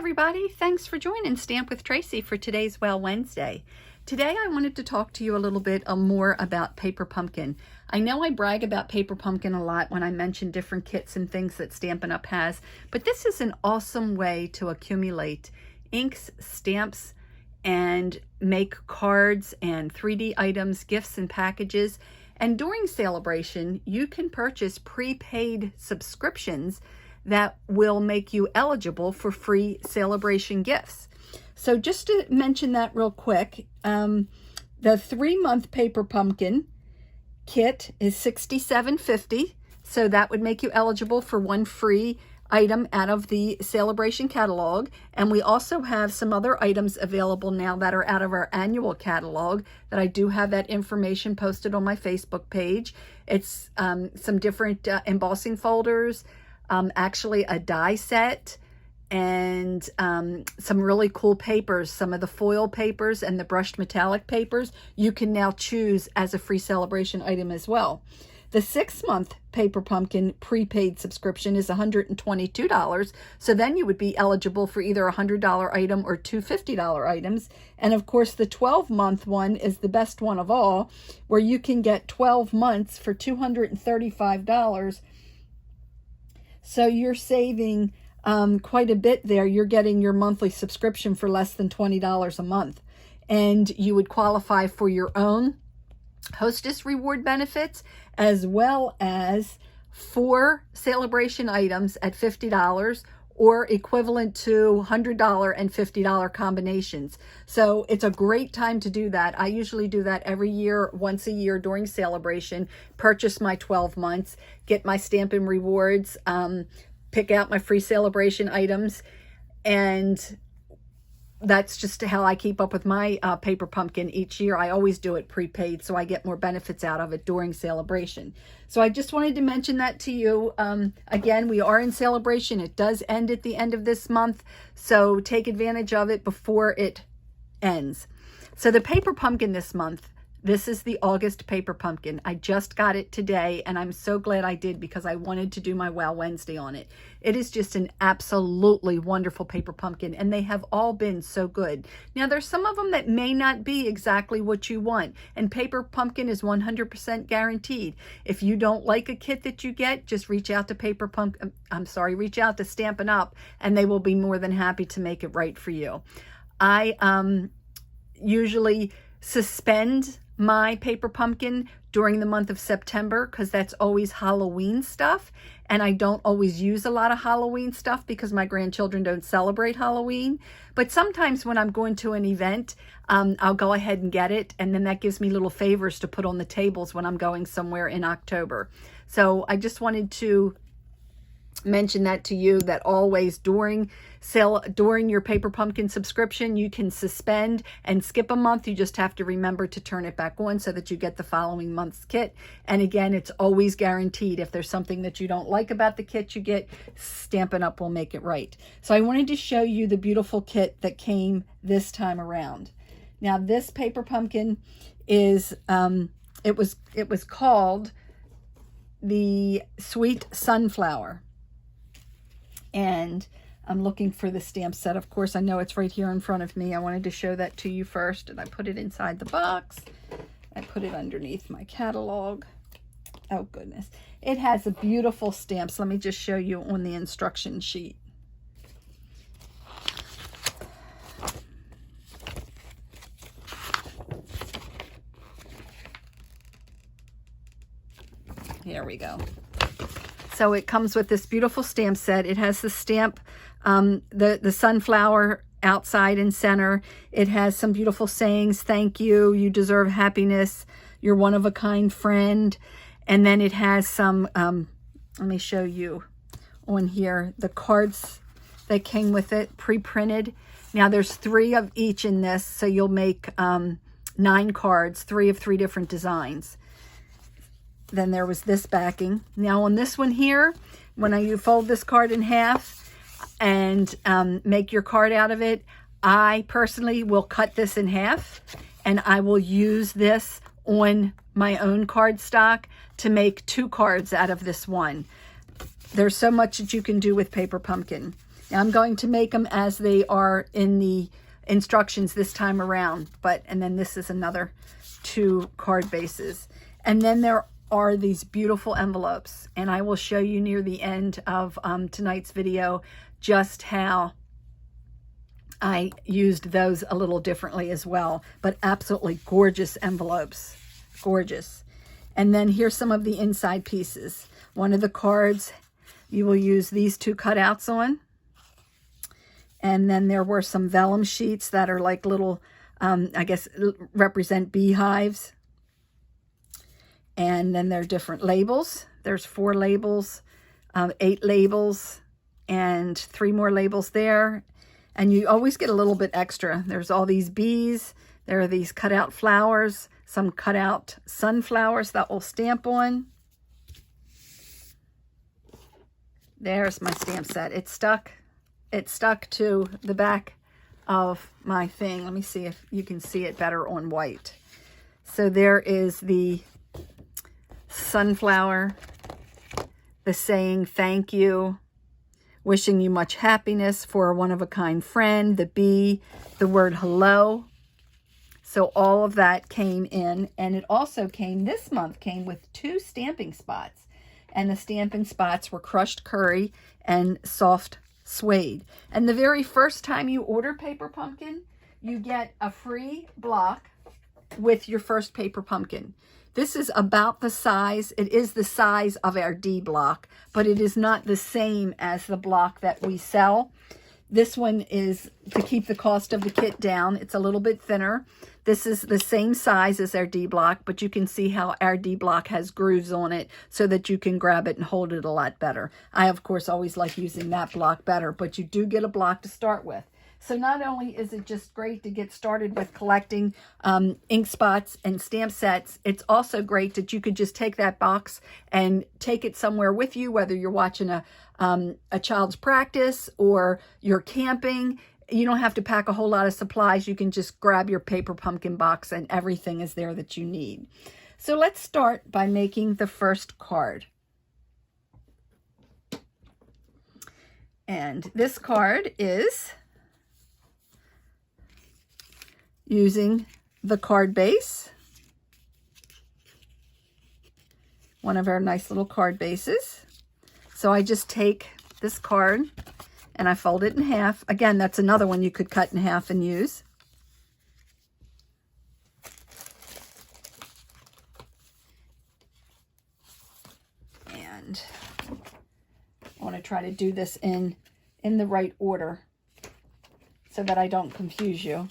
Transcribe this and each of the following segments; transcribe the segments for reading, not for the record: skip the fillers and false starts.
everybody, thanks for joining Stamp with Tracy for today's Well Wednesday. Today I wanted to talk to you a little bit more about Paper Pumpkin. I know I brag about Paper Pumpkin a lot when I mention different kits and things that Stampin' Up! Has, but this is an awesome way to accumulate inks, stamps, and make cards and 3D items, gifts and packages. And during celebration, you can purchase prepaid subscriptions that will make you eligible for free celebration gifts. So just to mention that real quick, the 3-month Paper Pumpkin kit is $67.50. So that would make you eligible for one free item out of the celebration catalog. And we also have some other items available now that are out of our annual catalog that I do have that information posted on my Facebook page. It's some different embossing folders, actually a die set, and some really cool papers, some of the foil papers and the brushed metallic papers you can now choose as a free celebration item as well. The 6-month Paper Pumpkin prepaid subscription is $122, so then you would be eligible for either a $100 item or two $50 items. And of course the 12-month one is the best one of all, where you can get 12 months for $235. So you're saving quite a bit there. You're getting your monthly subscription for less than $20 a month. And you would qualify for your own hostess reward benefits, as well as 4 celebration items at $50 or equivalent to $100 and $50 combinations. So it's a great time to do that. I usually do that every year, once a year during celebration, purchase my 12 months, get my Stampin' Rewards, pick out my free celebration items, and that's just how I keep up with my Paper Pumpkin each year. I always do it prepaid, so I get more benefits out of it during celebration. So I just wanted to mention that to you. Again, we are in celebration. It does end at the end of this month, so take advantage of it before it ends. So the Paper Pumpkin this month, this is the August Paper Pumpkin. I just got it today, and I'm so glad I did because I wanted to do my Wow Wednesday on it. It is just an absolutely wonderful Paper Pumpkin, and they have all been so good. Now, there's some of them that may not be exactly what you want, and Paper Pumpkin is 100% guaranteed. If you don't like a kit that you get, just reach out to reach out to Stampin' Up!, and they will be more than happy to make it right for you. I usually suspend my Paper Pumpkin during the month of September because that's always Halloween stuff, and I don't always use a lot of Halloween stuff because my grandchildren don't celebrate Halloween. But sometimes when I'm going to an event, I'll go ahead and get it, and then that gives me little favors to put on the tables when I'm going somewhere in October. So I just wanted to mention that to you, that always during your Paper Pumpkin subscription, you can suspend and skip a month. You just have to remember to turn it back on so that you get the following month's kit. And again, it's always guaranteed. If there's something that you don't like about the kit you get, Stampin' Up! Will make it right. So I wanted to show you the beautiful kit that came this time around. Now this Paper Pumpkin is it was called the Sweet Sunflower. And I'm looking for the stamp set. Of course, I know it's right here in front of me. I wanted to show that to you first, and I put it inside the box. I put it underneath my catalog. Oh, goodness. It has a beautiful stamps. Let me just show you on the instruction sheet. Here we go. So it comes with this beautiful stamp set. It has the stamp, the sunflower outside and center. It has some beautiful sayings. Thank you. You deserve happiness. You're one of a kind friend. And then it has some, let me show you on here, the cards that came with it, pre-printed. Now there's 3 of each in this, so you'll make 9 cards, 3 of 3 different designs. Then there was this backing. Now on this one here, when you fold this card in half and make your card out of it, I personally will cut this in half, and I will use this on my own cardstock to make 2 cards out of this one. There's so much that you can do with Paper Pumpkin. Now I'm going to make them as they are in the instructions this time around, and then this is another 2 card bases. And then there are these beautiful envelopes, and I will show you near the end of tonight's video just how I used those a little differently as well, but absolutely gorgeous envelopes, gorgeous. And then here's some of the inside pieces. One of the cards you will use these 2 cutouts on. And then there were some vellum sheets that are like little, I guess, represent beehives. And then there are different labels. There's 4 labels, 8 labels, and 3 more labels there. And you always get a little bit extra. There's all these bees. There are these cutout flowers, some cutout sunflowers that will stamp on. There's my stamp set. It stuck to the back of my thing. Let me see if you can see it better on white. So there is the sunflower, the saying thank you, wishing you much happiness for a one-of-a-kind friend, the bee, the word hello. So all of that came in, and it also came, this month came with 2 stamping spots. And the stamping spots were crushed curry and soft suede. And the very first time you order Paper Pumpkin, you get a free block with your first Paper Pumpkin. This is about the size, it is the size of our D block, but it is not the same as the block that we sell. This one is to keep the cost of the kit down. It's a little bit thinner. This is the same size as our D block, but you can see how our D block has grooves on it so that you can grab it and hold it a lot better. I, of course, always like using that block better, but you do get a block to start with. So not only is it just great to get started with collecting ink spots and stamp sets, it's also great that you could just take that box and take it somewhere with you, whether you're watching a child's practice or you're camping. You don't have to pack a whole lot of supplies. You can just grab your Paper Pumpkin box and everything is there that you need. So let's start by making the first card. And this card is using the card base, one of our nice little card bases. So I just take this card and I fold it in half. Again, that's another one you could cut in half and use. And I want to try to do this in the right order so that I don't confuse you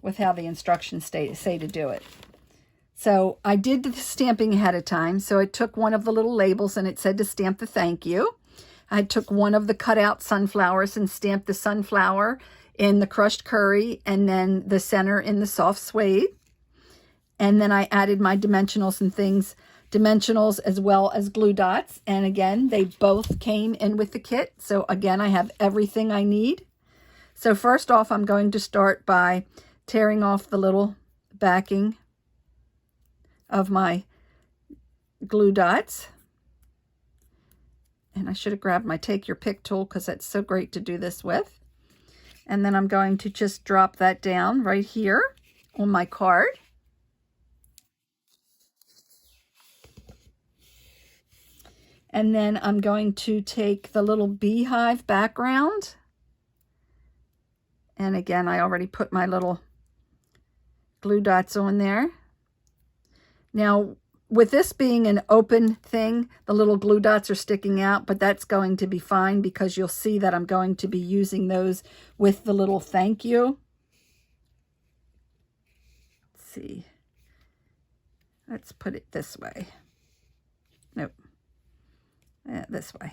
with how the instructions say to do it. So I did the stamping ahead of time. So I took one of the little labels and it said to stamp the thank you. I took one of the cutout sunflowers and stamped the sunflower in the crushed curry and then the center in the soft suede. And then I added my dimensionals and things, dimensionals as well as glue dots. And again, they both came in with the kit. So again, I have everything I need. So first off, I'm going to start by tearing off the little backing of my glue dots. And I should have grabbed my Take Your Pick tool because that's so great to do this with. And then I'm going to just drop that down right here on my card. And then I'm going to take the little beehive background. And again, I already put my little glue dots on there. Now, with this being an open thing, the little glue dots are sticking out, but that's going to be fine because you'll see that I'm going to be using those with the little thank you. Let's see. Let's put it this way. Nope. This way.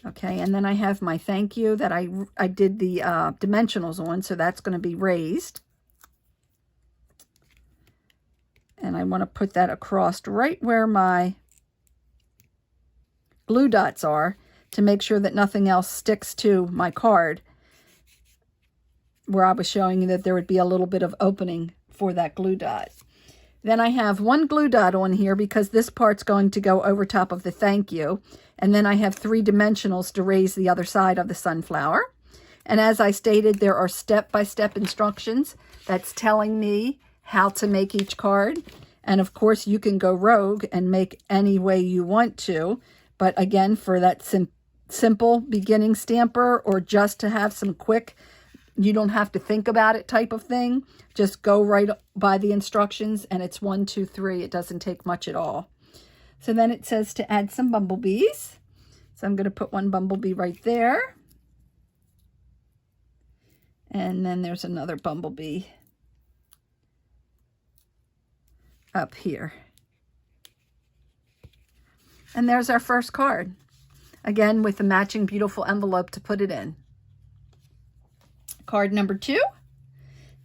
Okay, and then I have my thank you that I did the dimensionals on, so that's going to be raised. And I want to put that across right where my glue dots are to make sure that nothing else sticks to my card, where I was showing you that there would be a little bit of opening for that glue dot. Then I have one glue dot on here because this part's going to go over top of the thank you. And then I have 3 dimensionals to raise the other side of the sunflower. And as I stated, there are step-by-step instructions that's telling me how to make each card. And of course, you can go rogue and make any way you want to. But again, for that simple beginning stamper, or just to have some quick, you don't have to think about it type of thing, just go right by the instructions, and it's 1, 2, 3. It doesn't take much at all. So then it says to add some bumblebees. So I'm going to put one bumblebee right there. And then there's another bumblebee up here. And there's our first card. Again, with the matching beautiful envelope to put it in. Card number 2.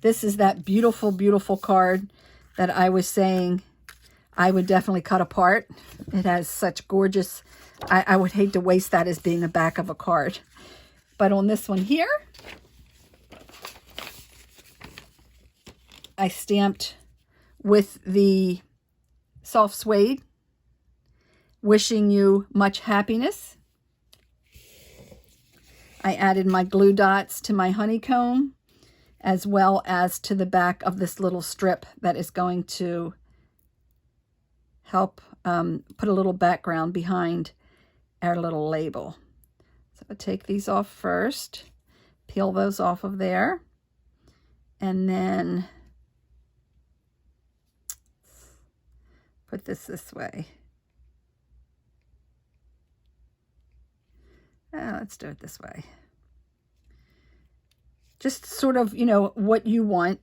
This is that beautiful, beautiful card that I was saying I would definitely cut apart. It has such gorgeous, I would hate to waste that as being a back of a card. But on this one here, I stamped with the soft suede, wishing you much happiness. I added my glue dots to my honeycomb, as well as to the back of this little strip that is going to help put a little background behind our little label. So I'll take these off first, peel those off of there, and then put this way. Let's do it this way. Just sort of, you know, what you want.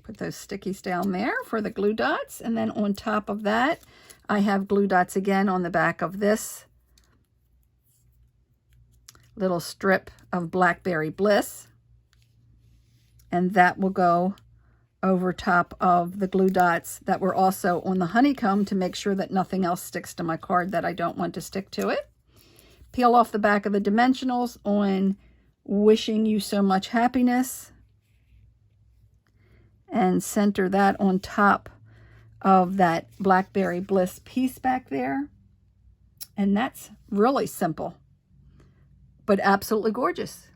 Put those stickies down there for the glue dots. And then on top of that, I have glue dots again on the back of this little strip of Blackberry Bliss. And that will go over top of the glue dots that were also on the honeycomb to make sure that nothing else sticks to my card that I don't want to stick to it. Peel off the back of the dimensionals on wishing you so much happiness, and center that on top of that Blackberry Bliss piece back there. And that's really simple, but absolutely gorgeous.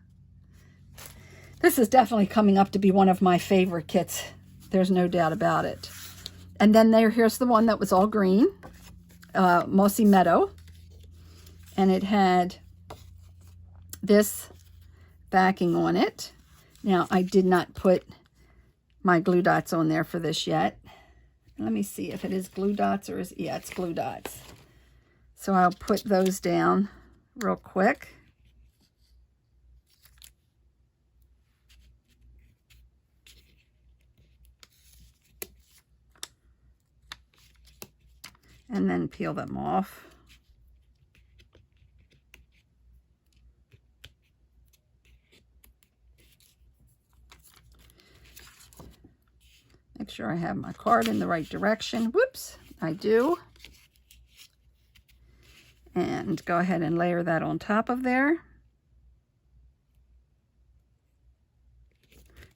This is definitely coming up to be one of my favorite kits. There's no doubt about it. And then here's the one that was all green, Mossy Meadow. And it had this backing on it. Now, I did not put my glue dots on there for this yet. Let me see if it is glue dots or yeah, it's glue dots. So I'll put those down real quick. And then peel them off. Make sure I have my card in the right direction. Whoops, I do. And go ahead and layer that on top of there.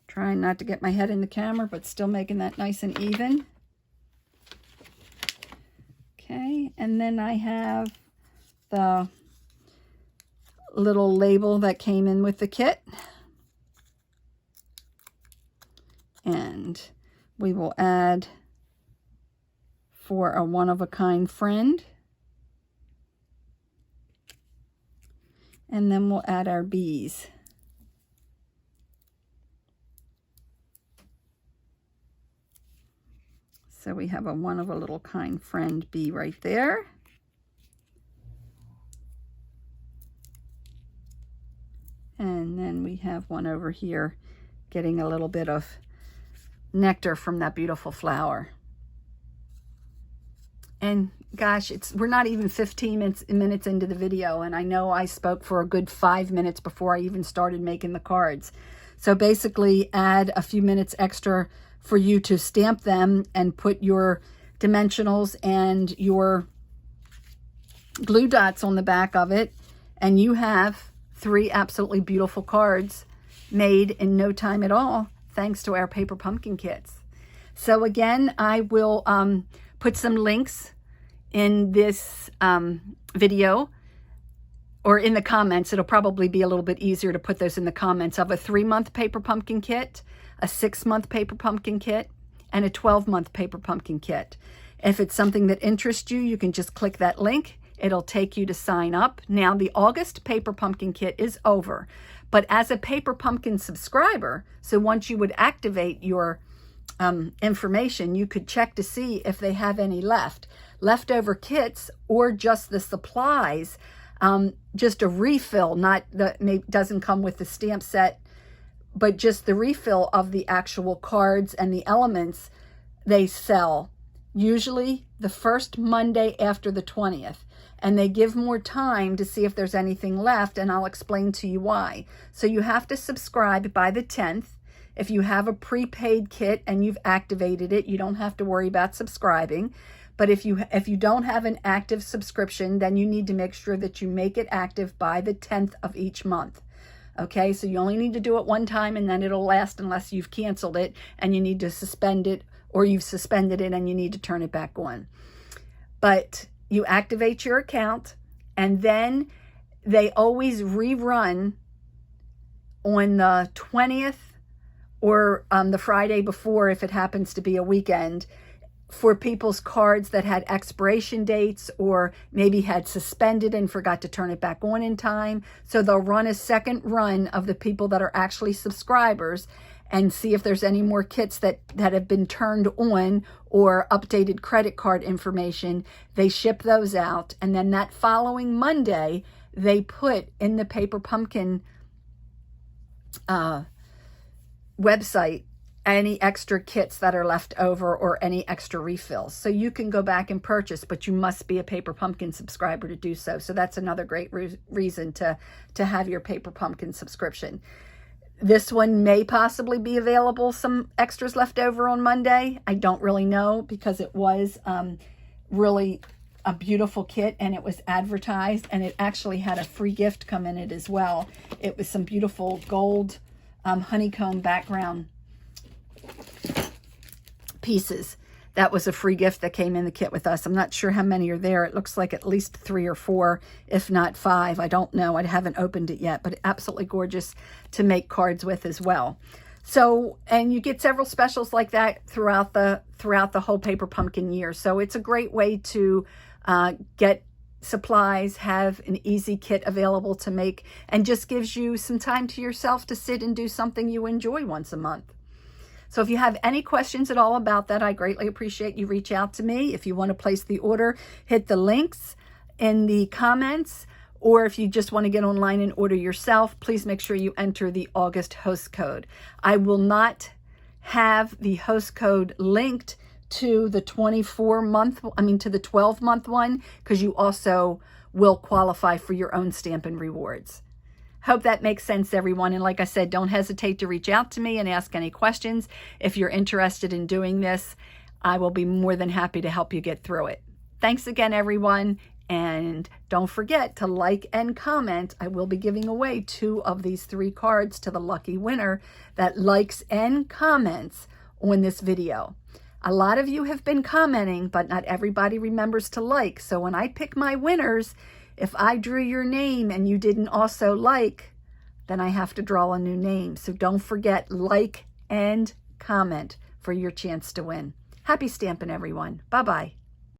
Trying not to get my head in the camera, but still making that nice and even. Okay, and then I have the little label that came in with the kit. And we will add for a one-of-a-kind friend. And then we'll add our bees. So we have a one-of-a-little-kind friend bee right there. And then we have one over here getting a little bit of nectar from that beautiful flower. And gosh, we're not even 15 minutes into the video, and I know I spoke for a good 5 minutes before I even started making the cards. So basically add a few minutes extra for you to stamp them and put your dimensionals and your glue dots on the back of it, and you have 3 absolutely beautiful cards made in no time at all, thanks to our paper pumpkin kits. So again, I will put some links in this video or in the comments. It'll probably be a little bit easier to put those in the comments of a 3-month paper pumpkin kit, a 6-month paper pumpkin kit, and a 12-month paper pumpkin kit. If it's something that interests you, you can just click that link. It'll take you to sign up. Now, the August paper pumpkin kit is over, but as a paper pumpkin subscriber, so once you would activate your information, you could check to see if they have any leftover kits, or just the supplies, just a refill, doesn't come with the stamp set, but just the refill of the actual cards and the elements. They sell usually the first Monday after the 20th, and they give more time to see if there's anything left, and I'll explain to you why. So you have to subscribe by the 10th. If you have a prepaid kit and you've activated it, you don't have to worry about subscribing. But if you don't have an active subscription, then you need to make sure that you make it active by the 10th of each month. Okay, so you only need to do it one time, and then it'll last unless you've canceled it and you need to suspend it, or you've suspended it and you need to turn it back on. But you activate your account, and then they always rerun on the 20th or the Friday before, if it happens to be a weekend, for people's cards that had expiration dates or maybe had suspended and forgot to turn it back on in time. So they'll run a second run of the people that are actually subscribers and see if there's any more kits that have been turned on or updated credit card information. They ship those out, and then that following Monday, they put in the Paper Pumpkin website any extra kits that are left over or any extra refills. So you can go back and purchase, but you must be a Paper Pumpkin subscriber to do so. So that's another great reason to have your Paper Pumpkin subscription. This one may possibly be available, some extras left over on Monday. I don't really know, because it was really a beautiful kit, and it was advertised, and it actually had a free gift come in it as well. It was some beautiful gold honeycomb background pieces. That was a free gift that came in the kit with us. I'm not sure how many are there. It looks like at least 3 or 4, if not 5. I don't know. I haven't opened it yet, but absolutely gorgeous to make cards with as well. So, and you get several specials like that throughout the whole Paper Pumpkin year. So it's a great way to get supplies, have an easy kit available to make, and just gives you some time to yourself to sit and do something you enjoy once a month. So if you have any questions at all about that, I greatly appreciate you reach out to me. If you want to place the order, hit the links in the comments, or if you just want to get online and order yourself, please make sure you enter the August host code. I will not have the host code linked to the 12-month one, because you also will qualify for your own Stampin' Rewards. Hope that makes sense, everyone. And like I said, don't hesitate to reach out to me and ask any questions. If you're interested in doing this, I will be more than happy to help you get through it. Thanks again, everyone. And don't forget to like and comment. I will be giving away 2 of these 3 cards to the lucky winner that likes and comments on this video. A lot of you have been commenting, but not everybody remembers to like. So when I pick my winners, if I drew your name and you didn't also like, then I have to draw a new name. So don't forget, like and comment for your chance to win. Happy stamping, everyone. Bye-bye.